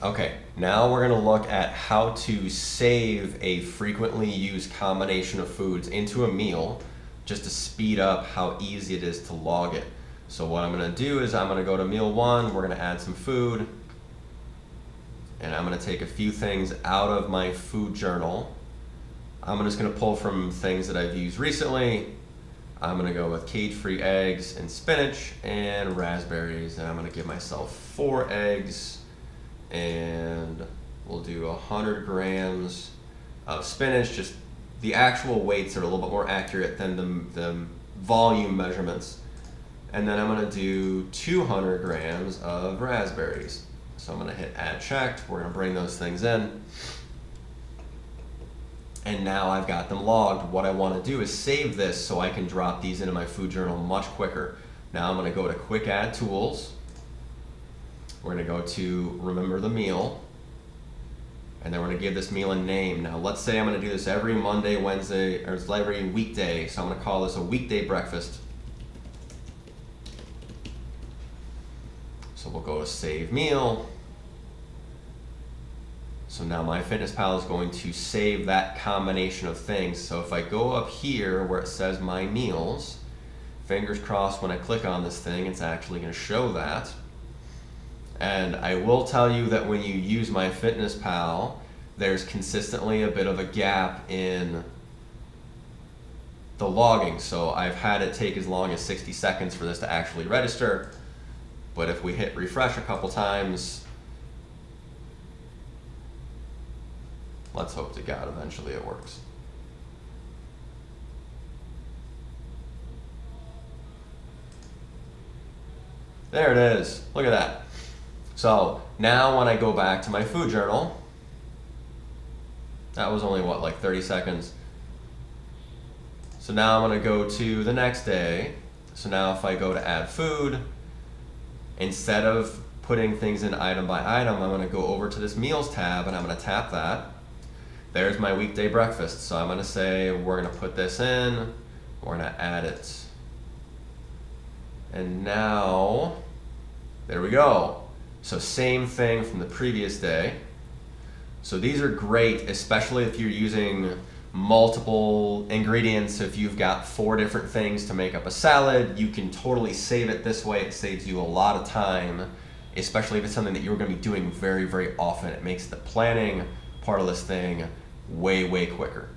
Okay, now we're gonna look at how to save a frequently used combination of foods into a meal just to speed up how easy it is to log it. So what I'm gonna do is I'm gonna go to meal one, we're gonna add some food, and I'm gonna take a few things out of my food journal. I'm just gonna pull from things that I've used recently. I'm gonna go with cage-free eggs and spinach and raspberries, and I'm gonna give myself 4 eggs, and we'll do 100 grams of spinach. Just the actual weights are a little bit more accurate than the volume measurements. And then I'm gonna do 200 grams of raspberries. So I'm gonna hit add checked. We're gonna bring those things in. And now I've got them logged. What I wanna do is save this so I can drop these into my food journal much quicker. Now I'm gonna go to quick add tools. We're gonna go to remember the meal, and then we're gonna give this meal a name. Now let's say I'm gonna do this every Monday, Wednesday, or it's every weekday, so I'm gonna call this a weekday breakfast. So we'll go to save meal. So now MyFitnessPal is going to save that combination of things. So if I go up here where it says my meals, fingers crossed when I click on this thing, it's actually gonna show that. And I will tell you that when you use MyFitnessPal, there's consistently a bit of a gap in the logging. So I've had it take as long as 60 seconds for this to actually register. But if we hit refresh a couple times, let's hope to God eventually it works. There it is. Look at that. So now when I go back to my food journal, that was only what, like 30 seconds. So now I'm gonna go to the next day. So now if I go to add food, instead of putting things in item by item, I'm gonna go over to this meals tab and I'm gonna tap that. There's my weekday breakfast. So I'm gonna say, we're gonna put this in, we're gonna add it. And now, there we go. So same thing from the previous day. So these are great, especially if you're using multiple ingredients. If you've got 4 different things to make up a salad, you can totally save it this way. It saves you a lot of time, especially if it's something that you're gonna be doing very, very often. It makes the planning part of this thing way, way quicker.